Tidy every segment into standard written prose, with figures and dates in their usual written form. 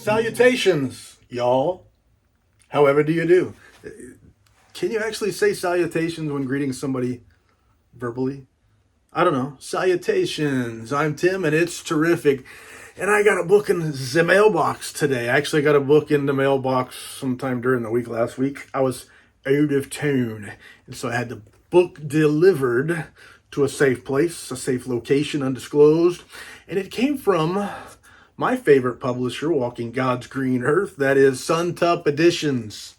Salutations, y'all. However do you do? Can you actually say salutations when greeting somebody verbally? I don't know. Salutations. I'm Tim, and it's terrific. And I got a book in the mailbox today. I actually got a book in the mailbox sometime during the week last week. I was out of town, and so I had the book delivered to a safe place, a safe location, undisclosed. And it came from my favorite publisher, walking God's green earth. That is Suntup Editions.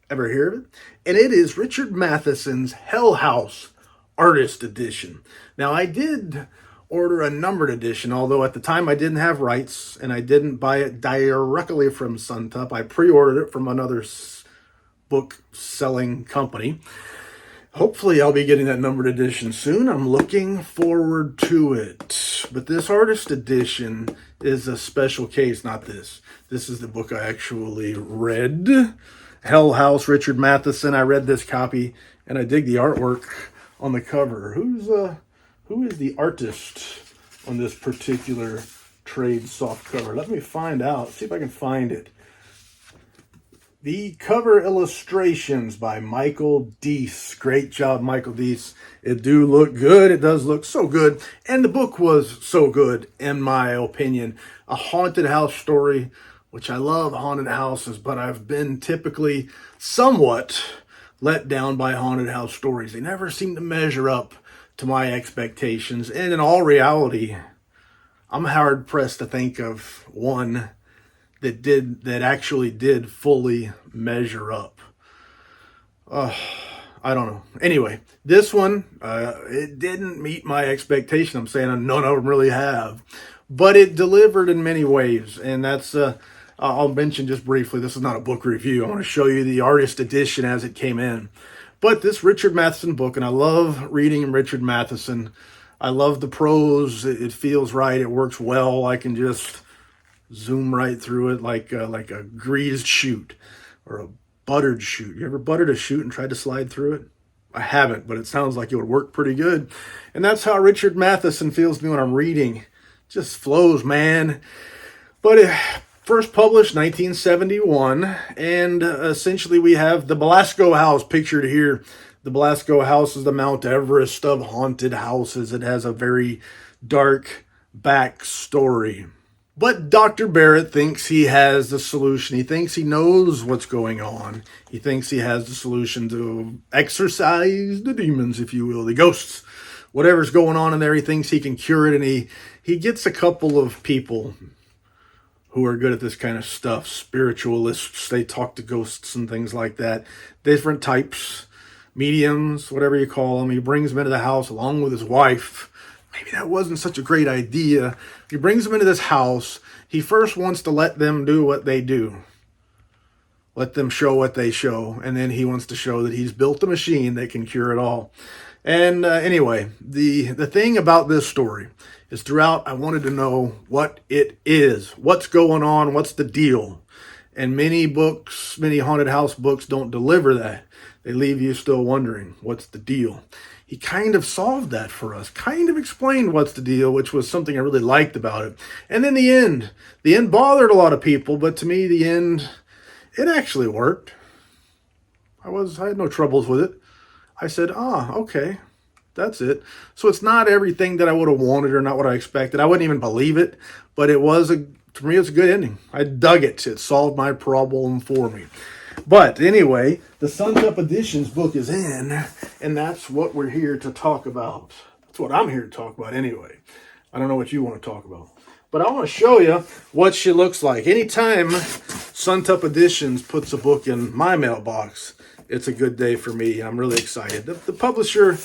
Ever hear of it? And it is Richard Matheson's Hell House Artist Edition. Now, I did order a numbered edition, although at the time I didn't have rights and I didn't buy it directly from Suntup. I pre-ordered it from another book selling company. Hopefully I'll be getting that numbered edition soon. I'm looking forward to it. But this artist edition is a special case, not this. This is the book I actually read. Hell House, Richard Matheson. I read this copy and I dig the artwork on the cover. Who is the artist on this particular trade soft cover? Let me find out. See if I can find it. The cover illustrations by Michael Deese. Great job, Michael Deese. It do look good. It does look so good. And the book was so good, in my opinion. A haunted house story, which I love haunted houses, but I've been typically somewhat let down by haunted house stories. They never seem to measure up to my expectations. And in all reality, I'm hard pressed to think of one that actually did fully measure up. I don't know. Anyway, this one, it didn't meet my expectation. I'm saying none of them really have. But it delivered in many ways. And that's, I'll mention just briefly, this is not a book review. I want to show you the artist edition as it came in. But this Richard Matheson book, and I love reading Richard Matheson. I love the prose. It feels right. It works well. I can just zoom right through it like a greased chute or a buttered chute. You ever buttered a chute and tried to slide through it? I haven't, but it sounds like it would work pretty good. And that's how Richard Matheson feels to me when I'm reading. Just flows, man. But it first published 1971, and essentially we have the Belasco House pictured here. The Belasco House is the Mount Everest of haunted houses. It has a very dark backstory. But Dr. Barrett thinks he has the solution. He thinks he knows what's going on. He thinks he has the solution to exorcise the demons, if you will, the ghosts. Whatever's going on in there, he thinks he can cure it. And he gets a couple of people who are good at this kind of stuff. Spiritualists, they talk to ghosts and things like that. Different types, mediums, whatever you call them. He brings them into the house along with his wife. Maybe that wasn't such a great idea. He brings them into this house. He first wants to let them do what they do. Let them show what they show. And then he wants to show that he's built a machine that can cure it all. And anyway, the thing about this story is throughout I wanted to know what it is. What's going on? What's the deal? And many books, many haunted house books don't deliver that. They leave you still wondering, what's the deal? He kind of solved that for us, kind of explained what's the deal, which was something I really liked about it. And then the end bothered a lot of people, but to me, the end, it actually worked. I had no troubles with it. I said, okay, that's it. So it's not everything that I would have wanted or not what I expected. I wouldn't even believe it, but to me, it's a good ending. I dug it. It solved my problem for me. But anyway, the Suntup Editions book is in, and that's what we're here to talk about. That's what I'm here to talk about anyway. I don't know what you want to talk about. But I want to show you what she looks like. Anytime Suntup Editions puts a book in my mailbox, it's a good day for me. I'm really excited. The publisher,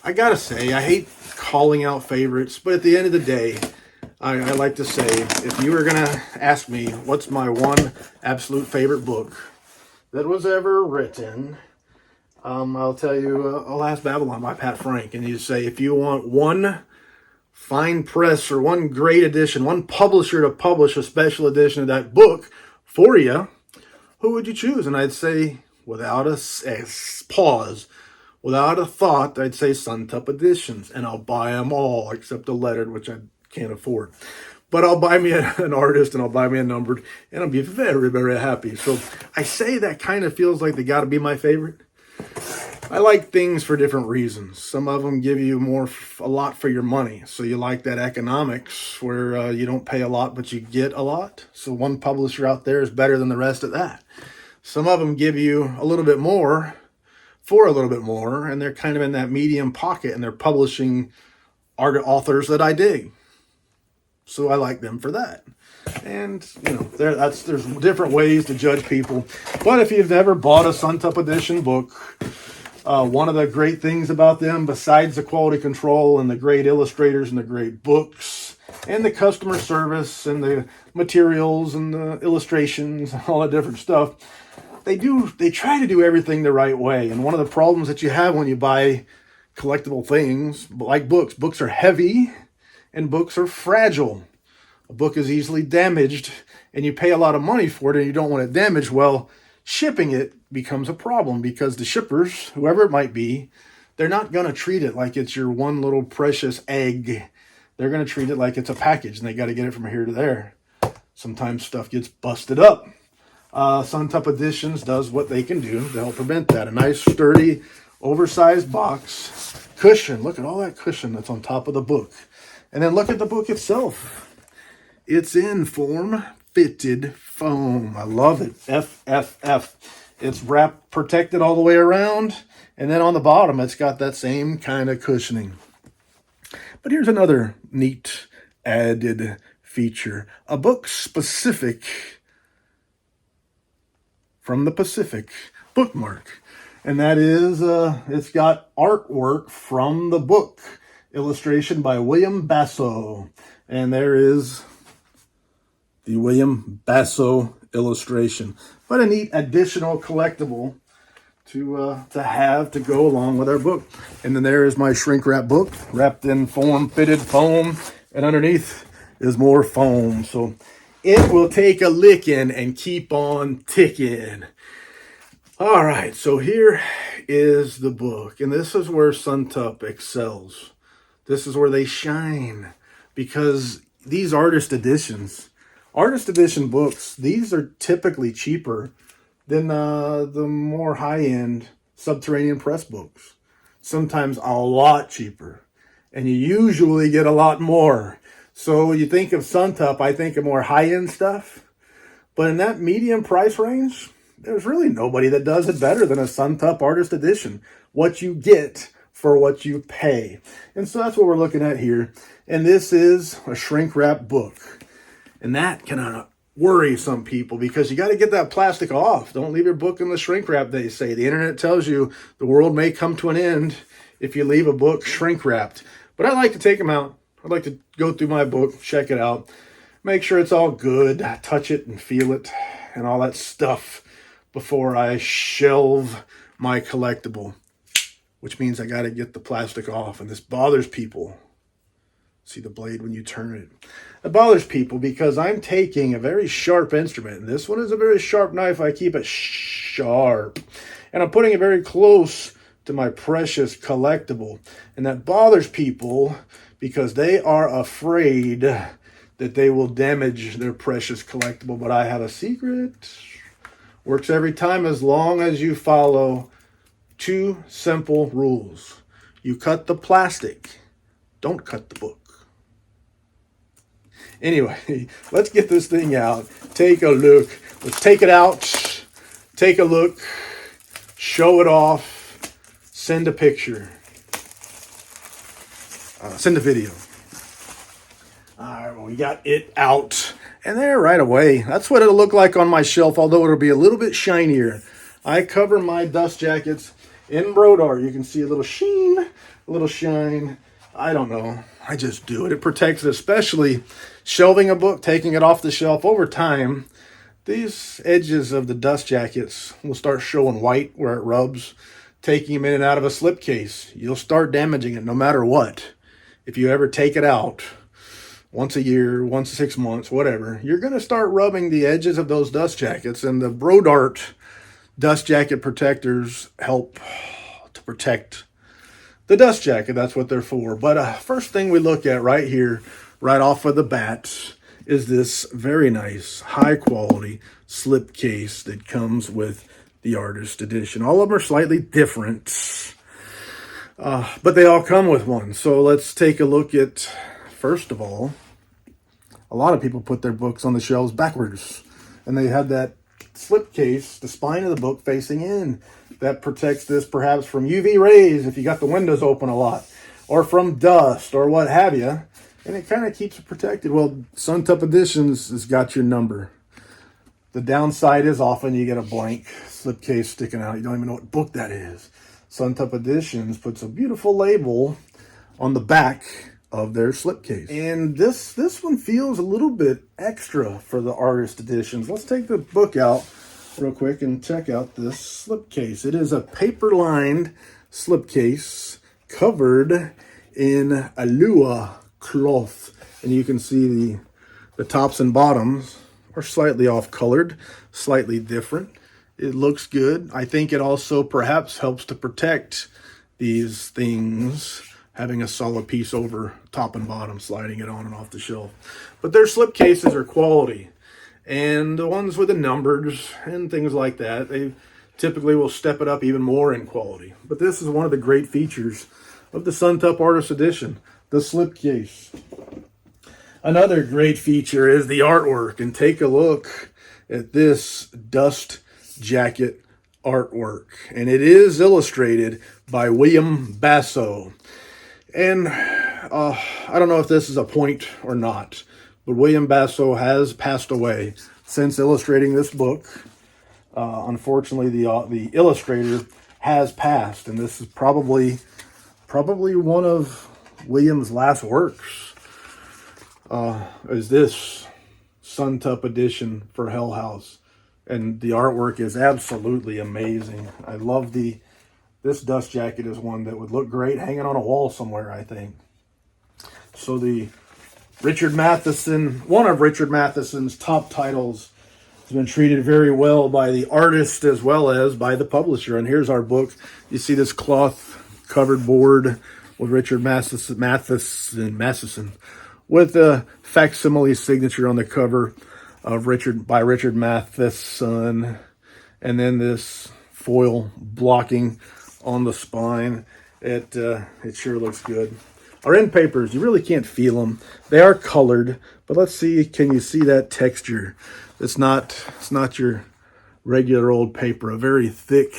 I got to say, I hate calling out favorites, but at the end of the day, I like to say, if you were going to ask me what's my one absolute favorite book that was ever written, I'll tell you Alas Babylon by Pat Frank. And you say, if you want one fine press or one great edition, one publisher to publish a special edition of that book for you, who would you choose? And I'd say, without a pause, without a thought, I'd say Suntup Editions. And I'll buy them all except the lettered, which I can't afford. But I'll buy me an artist and I'll buy me a numbered and I'll be very, very happy. So I say that kind of feels like they got to be my favorite. I like things for different reasons. Some of them give you a lot for your money. So you like that economics where you don't pay a lot, but you get a lot. So one publisher out there is better than the rest of that. Some of them give you a little bit more for a little bit more, and they're kind of in that medium pocket, and they're publishing authors that I dig. So I like them for that. And, you know, there's different ways to judge people. But if you've never bought a Suntup Edition book, one of the great things about them, besides the quality control and the great illustrators and the great books and the customer service and the materials and the illustrations and all that different stuff, they try to do everything the right way. And one of the problems that you have when you buy collectible things like books are heavy and books are fragile. A book is easily damaged and you pay a lot of money for it and you don't want it damaged. Well, shipping it becomes a problem because the shippers, whoever it might be, they're not going to treat it like it's your one little precious egg. They're going to treat it like it's a package and they got to get it from here to there. Sometimes stuff gets busted up. Suntup Editions does what they can do to help prevent that. A nice, sturdy, oversized box. Cushion. Look at all that cushion that's on top of the book. And then look at the book itself. It's in form-fitted foam. I love it. FFF. It's wrapped, protected all the way around. And then on the bottom, it's got that same kind of cushioning. But here's another neat added feature. A book specific from the Pacific bookmark. And that is, it's got artwork from the book. Illustration by William Basso. And there is the William Basso illustration. But a neat additional collectible to have to go along with our book. And then there is my shrink wrap book, wrapped in form-fitted foam. And underneath is more foam. So it will take a licking and keep on ticking. All right, so here is the book. And this is where Suntup excels. This is where they shine. Because these artist edition books, these are typically cheaper than the more high-end Subterranean Press books. Sometimes a lot cheaper. And you usually get a lot more. So you think of Suntup, I think of more high-end stuff. But in that medium price range, there's really nobody that does it better than a Suntup Artist Edition. What you get for what you pay. And so that's what we're looking at here. And this is a shrink wrap book. And that can worry some people because you got to get that plastic off. Don't leave your book in the shrink wrap, they say. The internet tells you the world may come to an end if you leave a book shrink wrapped. But I like to take them out. I'd like to go through my book, check it out, make sure it's all good, touch it and feel it and all that stuff before I shelve my collectible, which means I got to get the plastic off. And this bothers people. See the blade when you turn it. It bothers people because I'm taking a very sharp instrument. And this one is a very sharp knife. I keep it sharp. And I'm putting it very close to my precious collectible. And that bothers people because they are afraid that they will damage their precious collectible. But I have a secret. Works every time as long as you follow two simple rules. You cut the plastic. Don't cut the book. Anyway, let's get this thing out. Take a look. Let's take it out. Take a look. Show it off. Send a picture. Send a video. All right, well, we got it out. And there right away. That's what it'll look like on my shelf, although it'll be a little bit shinier. I cover my dust jackets in Brodart. You can see a little sheen, a little shine. I don't know. I just do it. It protects it, especially shelving a book, taking it off the shelf over time. These edges of the dust jackets will start showing white where it rubs. Taking them in and out of a slipcase, you'll start damaging it no matter what. If you ever take it out once a year, once 6 months, whatever, you're going to start rubbing the edges of those dust jackets. And the Brodart dust jacket protectors help to protect the dust jacket. That's what they're for. But first thing we look at right here, right off of the bat, is this very nice, high quality slipcase that comes with the artist edition. All of them are slightly different, but they all come with one. So let's take a look at, first of all, a lot of people put their books on the shelves backwards, and they have that slipcase, the spine of the book facing in. That protects this perhaps from UV rays if you got the windows open a lot, or from dust or what have you, and it kind of keeps it protected. Well, Suntup Editions has got your number. The downside is often you get a blank slipcase sticking out. You don't even know what book that is. Suntup Editions puts a beautiful label on the back of their slipcase. And this one feels a little bit extra for the artist editions. Let's take the book out real quick and check out this slipcase. It is a paper-lined slipcase covered in Alua cloth. And you can see the tops and bottoms are slightly off-colored, slightly different. It looks good. I think it also perhaps helps to protect these things, having a solid piece over top and bottom, sliding it on and off the shelf. But their slipcases are quality. And the ones with the numbers and things like that, they typically will step it up even more in quality. But this is one of the great features of the Suntup Artist Edition, the slipcase. Another great feature is the artwork. And take a look at this dust jacket artwork. And it is illustrated by William Basso. And I don't know if this is a point or not, but William Basso has passed away since illustrating this book. Unfortunately, the illustrator has passed, and this is probably one of William's last works. Is this Suntup edition for Hell House, and the artwork is absolutely amazing. I love this dust jacket is one that would look great hanging on a wall somewhere, I think. So the Richard Matheson, one of Richard Matheson's top titles, has been treated very well by the artist as well as by the publisher. And here's our book. You see this cloth covered board with Richard Matheson with a facsimile signature on the cover of by Richard Matheson, and then this foil blocking on the spine. It sure looks good. Our end papers, you really can't feel them. They are colored, but let's see, can you see that texture? It's not your regular old paper. A very thick,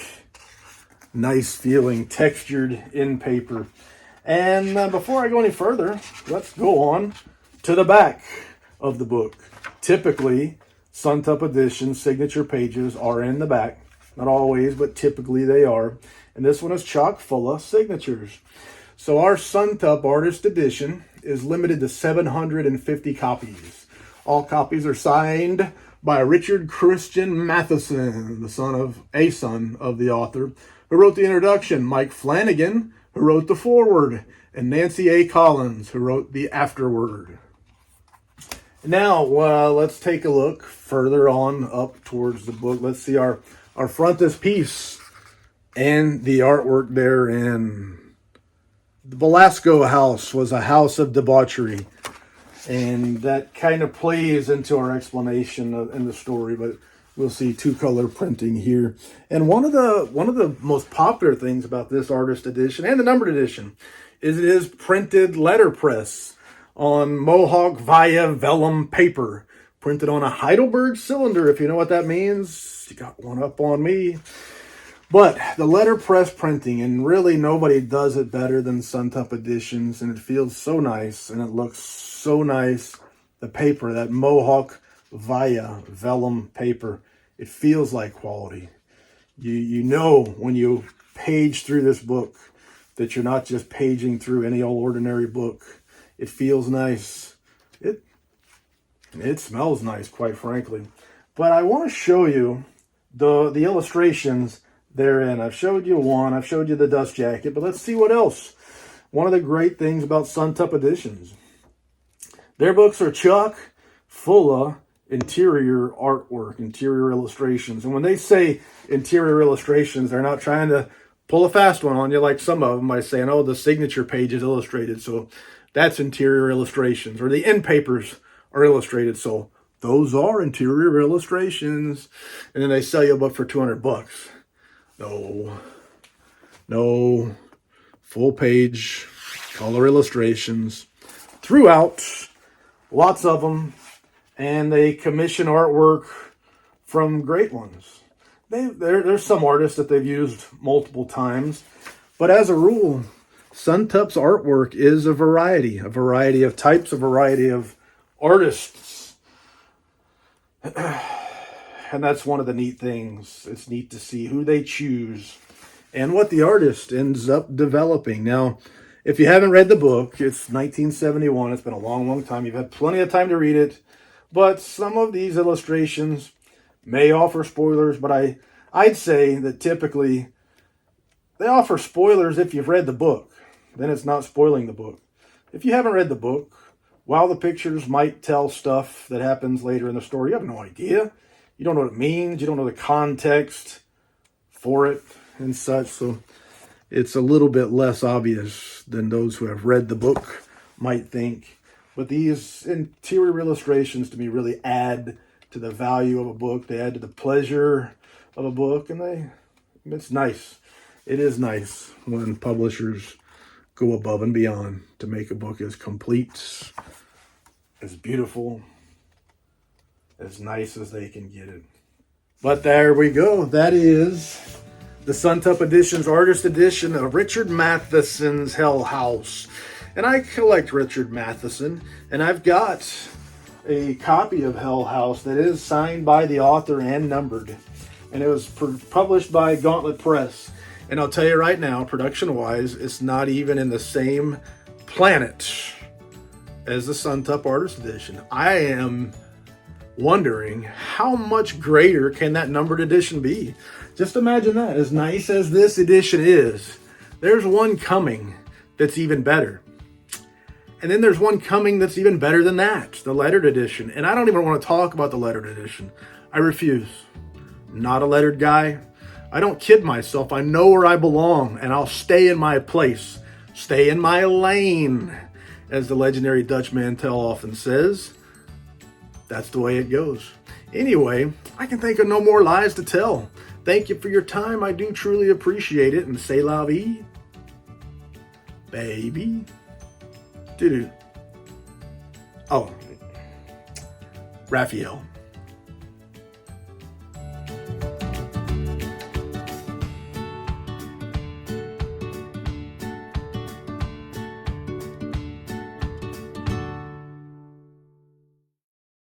nice feeling, textured end paper. And before I go any further, let's go on to the back of the book. Typically, Suntup Edition signature pages are in the back. Not always, but typically they are. And this one is chock full of signatures. So our Suntup Artist Edition is limited to 750 copies. All copies are signed by Richard Christian Matheson, the son of the author, who wrote the introduction, Mike Flanagan, who wrote the foreword, and Nancy A. Collins, who wrote the afterword. Now, let's take a look further on up towards the book. Let's see our frontispiece and the artwork there. And the Velasco house was a house of debauchery, and that kind of plays into our explanation in the story. But we'll see two-color printing here. And one of the most popular things about this artist edition and the numbered edition is it is printed letterpress on Mohawk via vellum paper, printed on a Heidelberg cylinder. If you know what that means, you got one up on me. But the letterpress printing, and really nobody does it better than Suntup Editions, and it feels so nice, and it looks so nice. The paper, that Mohawk via vellum paper, it feels like quality. You know when you page through this book that you're not just paging through any old ordinary book. It feels nice. It smells nice, quite frankly. But I want to show you the illustrations therein. I've showed you one. I've showed you the dust jacket, but let's see what else. One of the great things about Suntup Editions, their books are chock full of interior artwork, interior illustrations. And when they say interior illustrations, they're not trying to pull a fast one on you like some of them by saying, oh, the signature page is illustrated, so that's interior illustrations. Or the end papers are illustrated. So those are interior illustrations. And then they sell you a book for $200. No, full page color illustrations throughout, lots of them. And they commission artwork from great ones. There's some artists that they've used multiple times, but as a rule, Suntup's artwork is a variety of types, a variety of artists. And that's one of the neat things. It's neat to see who they choose and what the artist ends up developing. Now, if you haven't read the book, it's 1971. It's been a long, long time. You've had plenty of time to read it. But some of these illustrations may offer spoilers, but I'd say that typically they offer spoilers if you've read the book. Then it's not spoiling the book. If you haven't read the book, while the pictures might tell stuff that happens later in the story, you have no idea. You don't know what it means. You don't know the context for it and such. So it's a little bit less obvious than those who have read the book might think. But these interior illustrations to me really add to the value of a book. They add to the pleasure of a book. And it's nice. It is nice when publishers go above and beyond to make a book as complete, as beautiful, as nice as they can get it. But there we go. That is the Suntup Editions Artist Edition of Richard Matheson's Hell House. And I collect Richard Matheson, and I've got a copy of Hell House that is signed by the author and numbered. And it was published by Gauntlet Press. And I'll tell you right now, production-wise, it's not even in the same planet as the Suntup Artist Edition. I am wondering how much greater can that numbered edition be? Just imagine that. As nice as this edition is, there's one coming that's even better. And then there's one coming that's even better than that, the lettered edition. And I don't even want to talk about the lettered edition. I refuse. Not a lettered guy. I don't kid myself. I know where I belong, and I'll stay in my place. Stay in my lane, as the legendary Dutch Mantel often says. That's the way it goes. Anyway, I can think of no more lies to tell. Thank you for your time. I do truly appreciate it. And c'est la vie, baby. Doo-doo. Oh, Raphael.